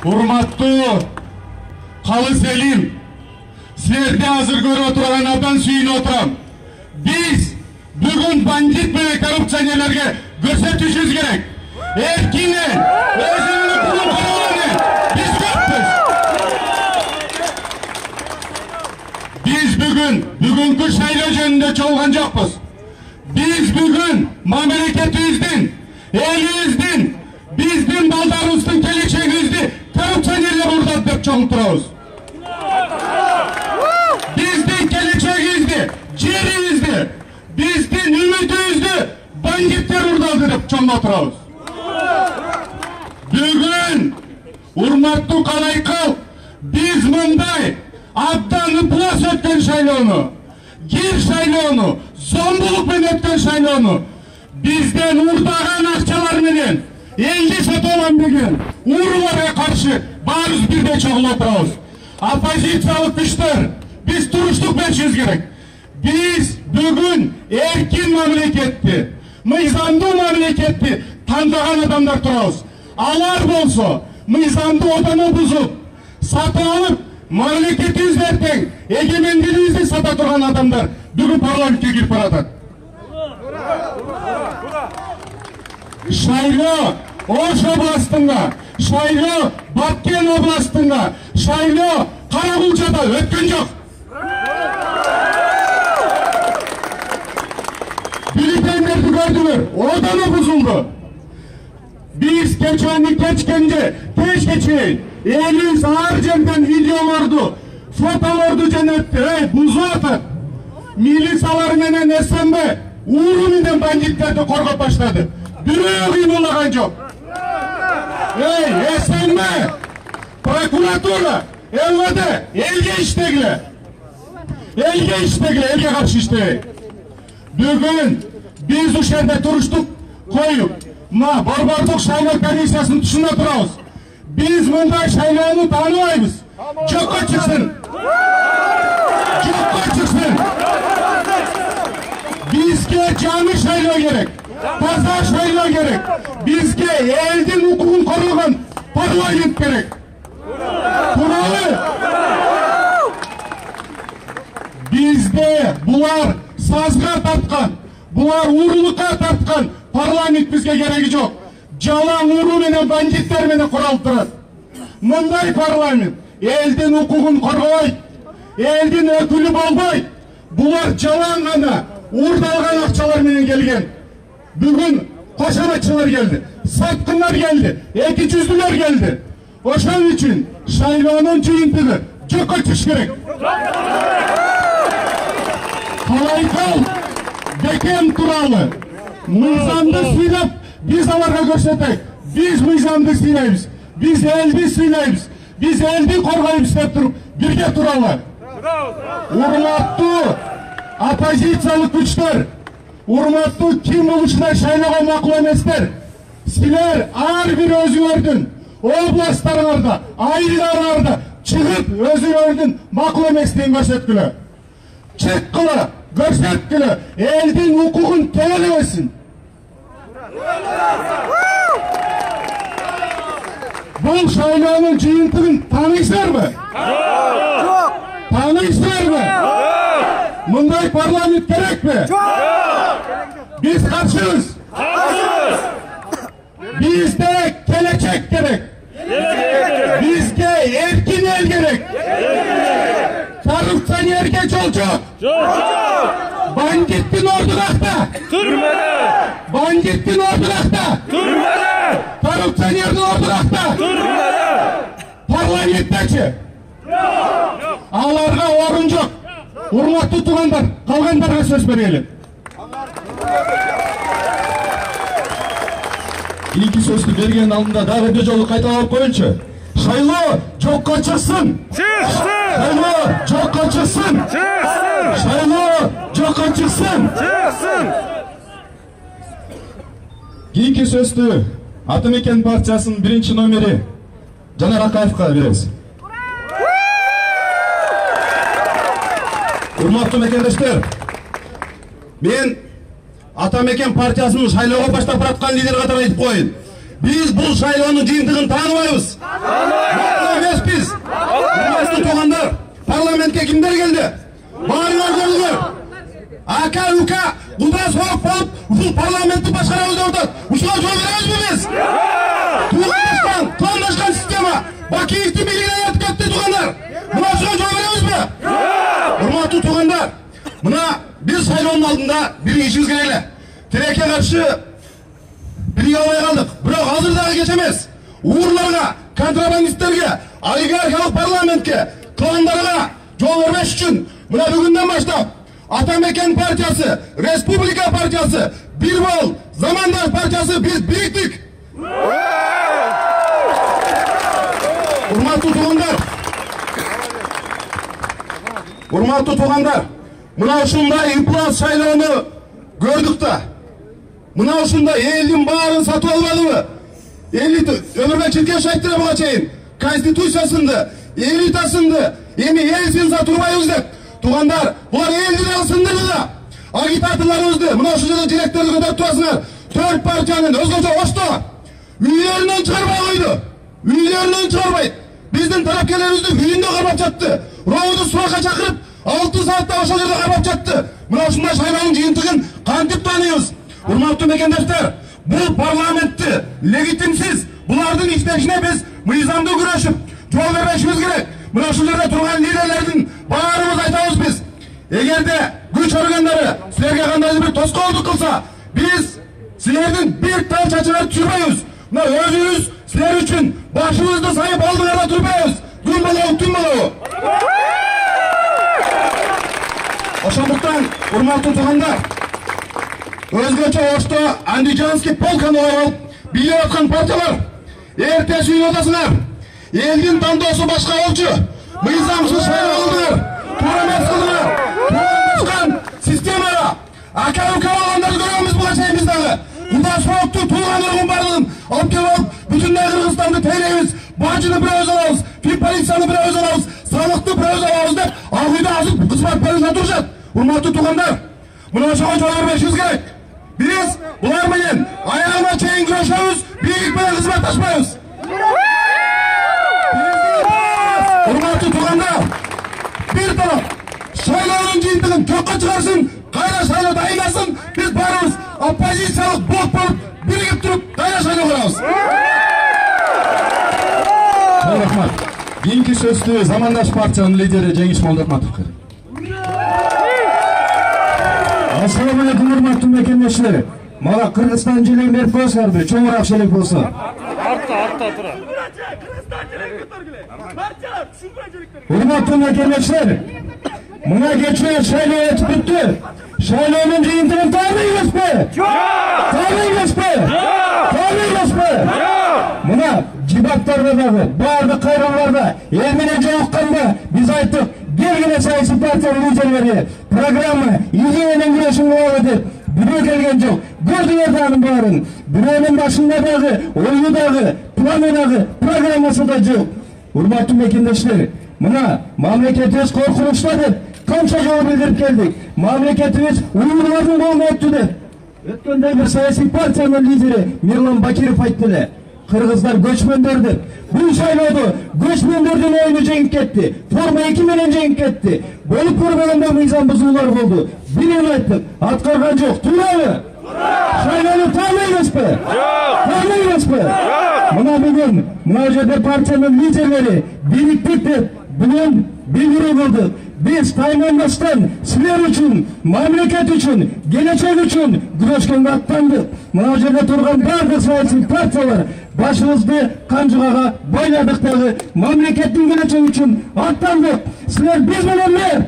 Урматтуу калыс элим, силерди азыр көрүп отурган абдан сүйүнүп отурам. Биз бүгүн бандит менен коррупционерлерге көрсөтүшүбүз керек. Эркинен, өзүнүн укугун коргоонун биз көппүз. Биз бүгүнкү шайлоо жөнүндө чогулган жокпуз. Биз бүгүн мамлекетибиздин, элибиздин, биздин балдарыбыздын келечегибизди коррупционерлер урдат деп чогулуп турабыз. Биздин келечегибизди, жерибизди, биздин үмүтүбүздү бандиттер урдалды деп чоңдоп турабыз. Бүгүн урматтуу калайкал, биз мындай абдан ыплас өткөн шайлоону, кир шайлоону, зомбулук менен өткөн шайлоону бизден урдаган акчалар менен элди сатып алам деген урууларга каршы баарыбыз бирдей чогулуп турабыз. Оппозициялык күчтөр, биз туруштук беришибиз керек. Биз бүгүн эркин мамлекетти, мыйзамдуу мамлекетти тандаган адамдар турабыз. Алар болсо мыйзамды одоно бузуп, сатып алып, мамлекетибизди эртең эгемендигибизди сата турган адамдар бүгүн парламентке кирип баратат. Шайлоо Ош областында, шайлоо Баткен областында, шайлоо Каракулчада өткөн жок. Бюллетендерди көрдүңөр, одоно бузулду. Биз кечкенде, кечке чейин элибиз ар жерден видеолорду, фотолорду жөнөттү, бузуп атат. Милициялар менен СМБ ууру менен бандиттерди коргоп баштады. Бирөө кыймылдаган жок. СМБ, прокуратура, МВД элге иштегиле. Элге каршы иштебейт. Бүгүн биз ушул жерде туруштук коюп, мына борбордук шайлоо комиссиясынын тушунда турабыз. Биз мындай шайлоону тааныбайбыз. Жокко чыксын. Жокко чыксын. Бизге жаңы шайлоо керек. Таза шайлоо керек. Бизге элдин укугун коргогон парламент керек. Туурабы? Бизде булар сазга тарткан, булар уурулукка тарткан парламент бизге кереги жок. Жалаң ууру менен бандиттер менен куралып турат. Мындай парламент элдин укугун коргобойт, элдин өкүлү болбойт. Булар жалаң гана уурдалган акчалар менен келген. Бүгүн кошоматчылар келди, саткындар келди, эки жүздүлөр келди. Ошон үчүн шайлоонун жыйынтыгы жокко чыгыш керек. Калайкал Бекем тууралуу мыйзамды сыйлап биз аларга көрсөтөйт. Биз мыйзамды сыйлайбыз, биз элди сыйлайбыз, биз элди коргойбуз деп туруп бирге туралы. Урматтуу оппозициялык күчтөр, урматтуу ким ушундай шайлоого макул эместер, силер ар бир өзүңөрдүн областтарыңарда, айылдарыңарда чыгып өзүңөрдүн макул эместигин көрсөткүлө. Чыккыла, көрсөткүлө, элдин укугун тебелебесин. Бул шайлоонун жыйынтыгын тааныйсыздарбы? Жок. Тааныйсыздарбы? Мындай парламент керекпи? Жок. Биз каршыбыз. Бизде келечек керек. Бизге эркин эл керек. Коррупционерге жол жок. Бандиттин орду какта? Түрмөдө. Бандиттин орду какта? Түрмөдө. Коррупционердин орду какта? Түрмөдө. Парламенттечи? Аларга орун жок. Урматтуу туугандар, калгандарга сөз берели. Кийинки сөздү берген алдында дагы бир жолу кайталап коеюнчу. Шайлоо жокко чыксын. Шайлоо жокко чыксын. Шайлоо жокко чыксын. Кийинки сөздү Ата Мекен партиясынын биринчи номери Жанар Акаевка беребиз. Урматтуу мекендештер, мен Ата Мекен партиясынын шайлоого баштап бараткан лидер катары айтып коеюн. Biz bu şaylonun jыйынтыгын тааныбайбыз. Эмеспиz. Урматтуу туугандар, парламентке кимдер келди? Баарыңар көрдүңөр. Aka uka, куда соок болуп, ушул парламентти башкарабыз деп атат. Ушуга жол беребизби биз? Туугандыктан, коомдошкон система Бакиевди бийлигинен өтүп кетти туугандар. Мына ушуга жол беребизби? Урматтуу туугандар, мына биз шайлоонун алдында бир ишибиз керек эле. Тилекке каршы бирге албай калдык. Бирок азыр дагы кеч эмес. Уурларга, контрабандисттерге, олигархиялык парламентке, клондорго жол бербеш үчүн мына бүгүндөн баштап Атамекен партиясы, Республика партиясы, Бир Бол, Замандаш партиясы биз бириктик. Урматтуу туугандар, мына ушундай ыплас шайлоону көрдүк да. Мына ушундай элдин баарын сатып албадыбы? Өмүрбек Чиркешев айтты буга чейин. Конституциясында, элитасында эми элсин сатып турбайбыз деп. Туугандар, булар элди да сындырды да. Агитаторлорубузду мына ушул жерде директорду көтөрүп турасыңар. 4 партиянын өзгөчө ошто үйлөрүнөн чыгарбай койду. Үйлөрүнөн чыгарбайт. Биздин тарапкерлерибизди үйүндө кармап жатты. Роуду суракка чакырып, 6 саатта ошол жерде кармап жатты. Мына ушундай шайлоонун жыйынтыгын кантип тааныйбыз? Урматтуу мекендештер, бул парламентти легитимсиз, булардын иштешине биз мыйзамдуу күрөшүп, жол бербешибиз керек. Мына ушул жерде турган лидерлердин баарыбыз айтабыз биз. Эгерде күч органдары силерге кандайдыр бир тоскоолдук кылса, биз силердин бир тал чачыңарды түшүрбөйбүз. Мына өзүбүз силер үчүн башыбызды сайып алдыңарда турбайбыз. Күн болобу, түн болобу. Ошондуктан, урматтуу туугандар, өзгөчө ошто андижанский полканы алып бийлеп аткан партиялар, эртеси үйүнө атасыңар. Элдин тандоосу башка болчу. Мыйзамсыз шайлоо кылдыңар. Туура эмес кылдыңар. Тугандашкан системага ака-ука болгондорду көрөбүз буга чейин биз дагы. Куда соокту тууган ургун бардыгын алып келип алып, бүтүндөй Кыргызстанды тейлейбиз. Бажыны бирөөбүз алабыз, полицияны бирөөбүз алабыз, салыкты бирөөбүз алабыз деп ал үйдө азыр кызмат берип отурушат. Урматтуу туугандар, мына ошого жол бербешибиз керек. Биз булар менен аягына чейин күрөшөбүз, бийлик менен кызматташпайбыз. Урматтуу туугандар, бир тарап шайлоонун жыйынтыгын жокко чыгарсын, кайра шайлоо дайындасын, биз баарыбыз оппозициялык блок болуп биригип туруп кайра шайлоо кылабыз. Рахмат. Кийинки сөздү Замандаш партиянын лидери Жеңиш Молдокматов берет. Ассаламу алейкум, урматтуу мекендештер. Мага Кыргызстан желең берип коесуңарбы, чоңураак желең болсо. Артта тура. Урматтуу мекендештер, мына кечээ шайлоо өтүп бүттү. Шайлоонун жыйынтыгын тааныйбызбы? Тааныйбызбы? Мына жибаттарда дагы, баардык кайрылууларда, эл менен жолукканда биз айттык, келгиле саясий партиянын лидерлери программа идея менен күрөшүң болобу деп бирөө келген жок. Көрдүңөр дагы баарын. Бирөөнүн башында дагы, ою дагы, планы дагы, программасы да жок. Урматтуу мекендештер, мына мамлекетибиз коркунучта деп канча жолу билдирип келдик. Мамлекетибиз уюлдардын колуна өттү деп. Өткөндө бир саясий партиянын лидери Мирлан Бакиров айтты эле. Кыргыздар көчмөндөр деп. Бул шайлоодо көчмөндөрдүн оюну жеңип кетти. Форма 2 менен жеңип кетти. Болуп көрбөгөндө мыйзам бузуулар болду. Бирин айттык, аткарган жок. Туурабы? Шайлоону тааныйбызбы? Мына бүгүн мына жерде партиянын лидерлери бириктик деп бүгүн билдирүү кылдык. Биз тайманбастан силер үчүн, мамлекет үчүн, келечек үчүн күрөшкөнгө аттандык. Мына жерде турган бардык саясий партиялар башыбызды канжыгага бойладык дагы, мамлекеттин келечеги үчүн аттандык. Силер биз мененби?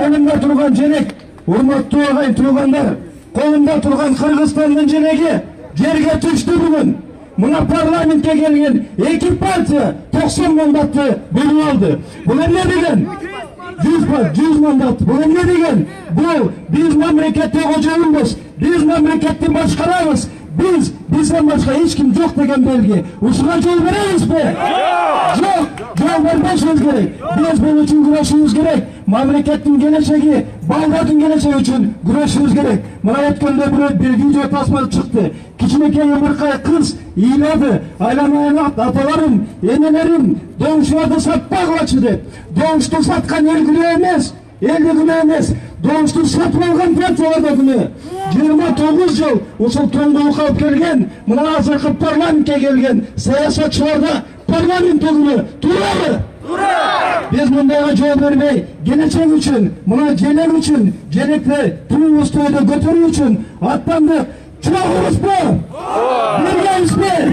Колумда турган желек, урматтуу агайын туугандар, колумда турган Кыргызстандын желеги жерге түштү бүгүн. Мына парламентке келген 2 партия 90 мандатты бөлүп алды. Бул эмне деген? 100 мандат. Бул эмне деген? Бул биз мамлекетте кожоюнбуз, биз мамлекетти башкарабыз, бизден башка эч ким жок деген белги. Ушуга жол беребизби? Жок, жол бербешибиз керек. Биз бул үчүн күрөшүбүз керек. Мамлекеттин келечеги baldardın geleceği için güreşimiz gerek. Bana etkende bir video tasması çıktı. Kiçineke yumurkaya kız iyiladı. Aylamayana atalarım, yenelerim, doğuşlarda satmak açıdı. Doğuştu satkan el güleyemez. Elde güleyemez. Doğuştu satma algan partiyalarda günü. 29 yıl usul toңголuk alып kelgen, mına azırkı parlamentke gelgen siyasatçılarda parlamento günü durarı. Biz bundayga жооп бербей, gelecek için, mına gelek için, gelecekte tuğumuz toyda götürü için atlandık. Çoğuruz mu? Birgeyiz mi?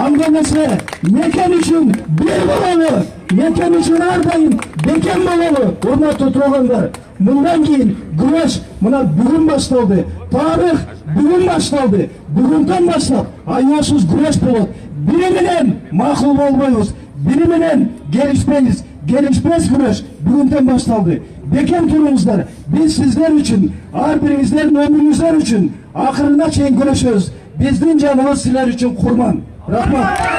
Andamese, mekan için bir bolalı, mekan için ardayım, beken bolalı. Hurmatlı tuğanlar, bundan keyin güreş, mına bugün başladı. Tarih bugün başladı. Bugünden başlap, ayosuz güreş bolup, biri bilen makul olmayız, biri bilen gelişmeyiz. Gelişmez güreş bugünden başladı. Beken turumuzlar, biz sizler için, her birinizlerin ömrünüzler için, ahırına çeyin güreşiyoruz. Bizden canımız sizler için kurban. Rahmat.